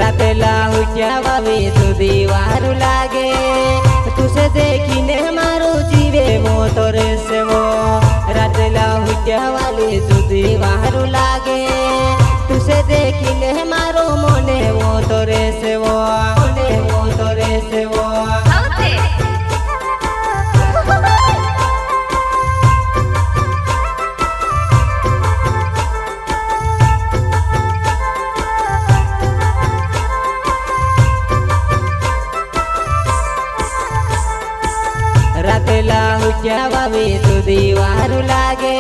રાતેલા ઉઠ્યા વાવે સુધી વારું લાગે તુસે દેખીને મારું જીવે મોતો રેસવો રાતેલા ઉઠ્યા વાલે સુધી વારું લાગે તુસે દેખીને મારો મને મોતો રેસવો મને મોતો રેસવો રાતેલા ઉઠ્યા વાવે સુધી વારું લાગે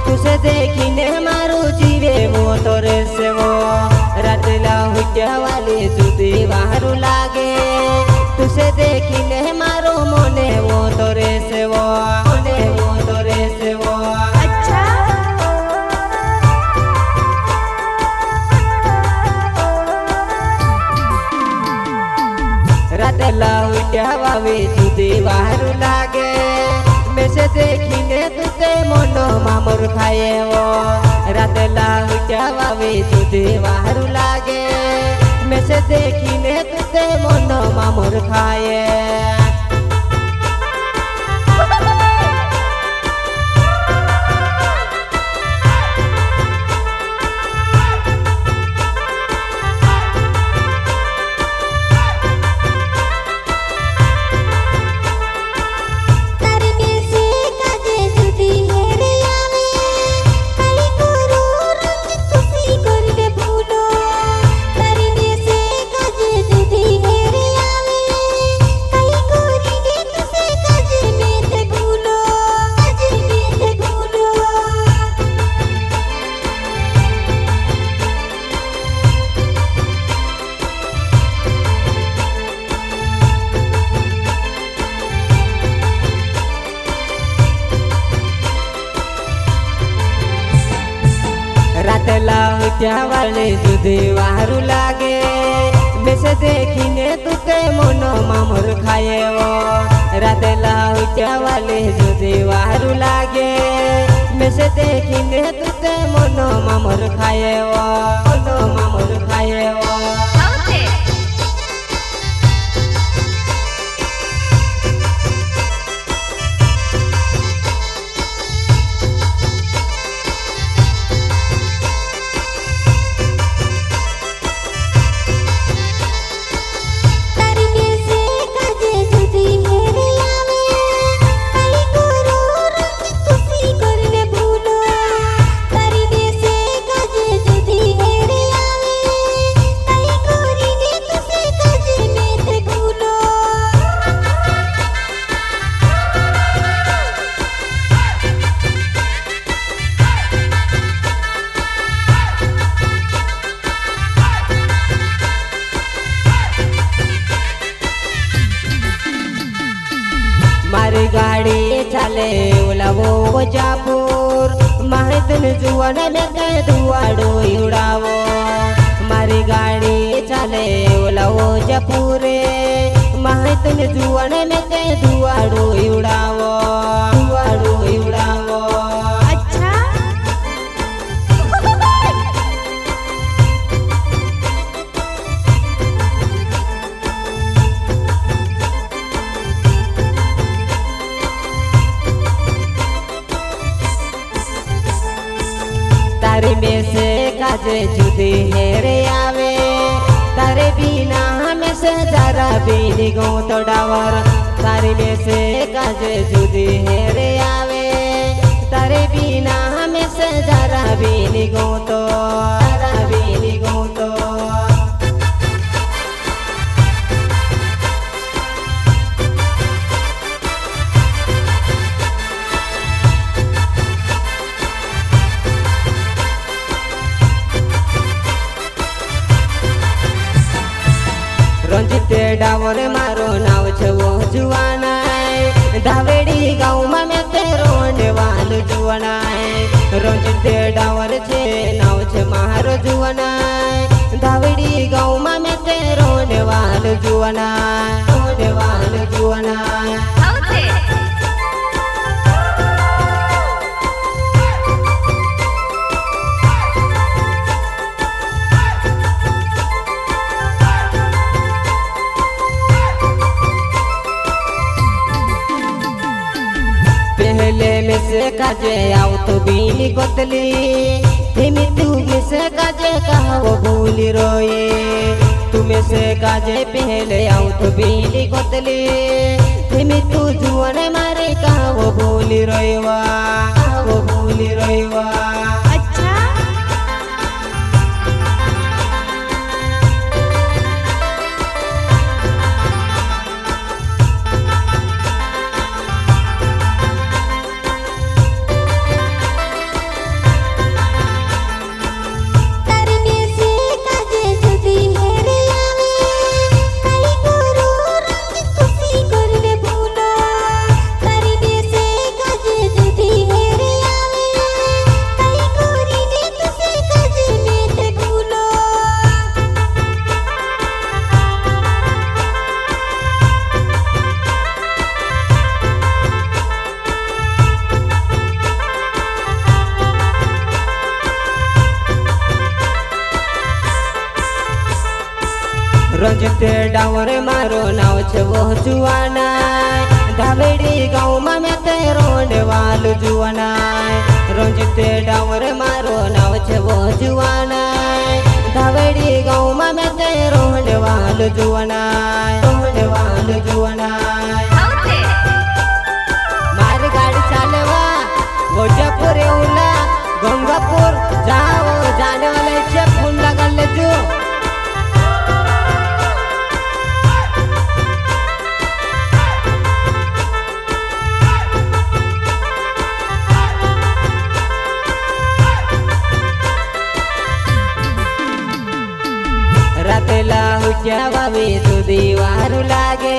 તુસે દેખીને મારું જીવે મોતો રેસવો રાતેલા ઉઠ્યા વાલે સુધી વારું લાગે તુસે દેખીને મારો મને મોતો રેસવો મને મોતો રેસવો રાતેલા ઉઠ્યા વાવે સુધી વારું લાગે મેસે દેખીને તુતે મોનો મામર ખાયેવો રાતેલા ઉઠ્યા વાવે સુધી વારું લાગે મેસે દેખીને તુતે મોનો મામર ખાયે રાતેલા ઉઠ્યા વાલે સુધી વારું લાગે મેસે દેખીને તુતે મોનો મામર ખાયેવો રાતેલા ઉઠ્યા વાલે સુધી વારું લાગે મેસે દેખીને તુતે મોનો મામર ખાયેવો મોનો મામર ખાયેવો મારી ગાડી ચાલે ઓલાવો વજાપુર માહિતન જુવાને ને કે ધુવાડો ઉડાવો મારી ગાડી ચાલે ઓલાવો જપુરે માહિતન જુવાને ને કે ધુવાડો ઉડાવો ધુવાડો ઉડાવો તારે મેસે કાજે જુદી હેરે આવે તારે બીના હમેશે જરા બીની ગો તો ડાવર તારે મેસે કાજે જુદી હેરે આવે તારે બીના હમેશે જરા બીની ગો તો જરા બીની ગો તો રંજીતે ડાવર મારો નાવ છે વો જુવાનાય ધાવેડી ગામમાં મેં તે રોંડવાલ જુવાનાય રંજીતે ડાવર છે નાવ છે મારો જુવાનાય ધાવેડી ગામમાં મેં તે રોંડવાલ જુવાનાય રોંડવાલ જુવાનાય बीली कोतली हिमी तुम्हें से काजे कहो भूली रोए तुम्हें से काजे पहले आऊं तो बीली कोतली हिमी तू जुआन मारे कहो भूली रोएवा कहो भूली रोएवा। रंजते डावर मारो नाव छे वो जुआना धावेड़ी गाँव में मैं ते रोने वालू जुआना रंजते डावर मारो नाव छे वो जुआना धावेड़ी गाँव में मैं ते रोने वालू जुआना रोने वालू जुआना। मारी गाड़ी चालवा गोजापुर येऊला गंगापुर जाओ जाने वाले छे फोन लगा ले जो रातेला हुच्या बाबी तुदी वारू लागे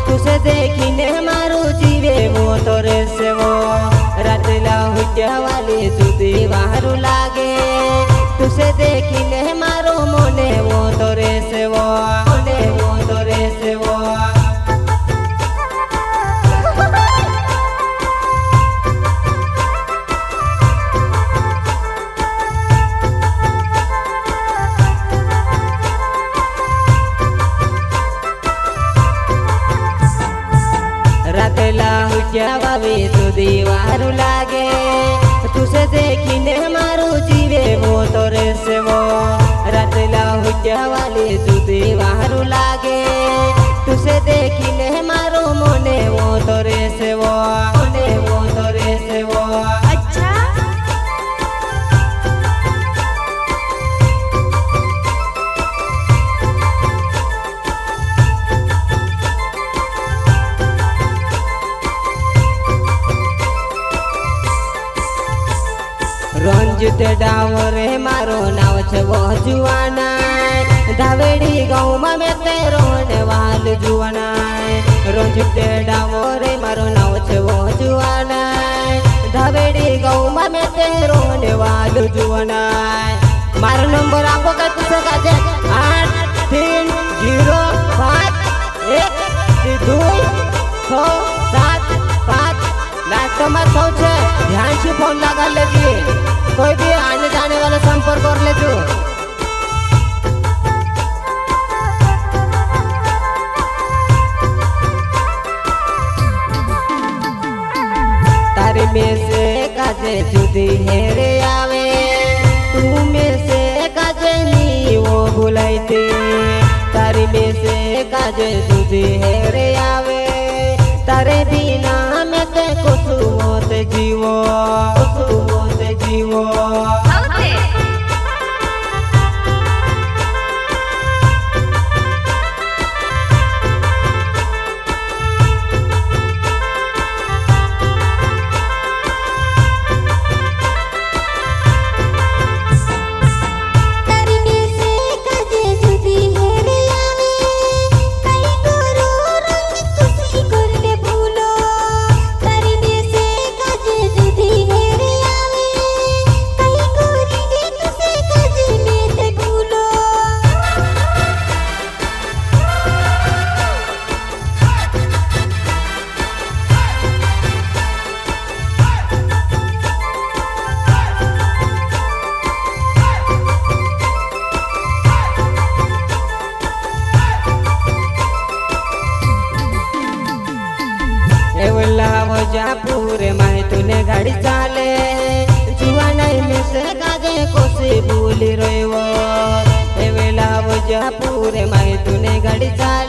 तुसे देखीने मारू जीवे वो तोरे से वो रातेला हुच्या वाली तुदी वारू लागे तुसे देखीने मारू मोने वो तोरे से वो मोने वो तोरे से वो। रातेला हुच्या बाबी तुदी वारू लागे तुसे देखीने मारू जीवे वो तोरे से वो रातेला हुच्या वाली तुदी वारू लागे तुसे देखीने मारू मोने वो तोरे से वो मोने वो तोरे से वो। रंजित डावरे मारो नाव छे वो जुआना धावेड़ी गाँव में मैं ते रोने वालू जुआना रंजित डावरे मारो नाव छे वो जुआना धावेड़ी गाँव में मैं ते रोने वालू जुआना। मारो नंबर आपको कल तुसे काजे 83051 लास्ट में सौ छे ध्यान से फोन लगा लेगी कोई भी आने जाने वाला संपर्क कर ले जो। तारी में से काजे जुदी हेरे आवे तू में से काजे नी वो बुलाईते तारी में से काजे जुदी हेरे आवे तारे बिना में ते कुसुमोत जीवो कुसुमोत जीवो। कहीं विजापूर मैं तूने घड़ी चाल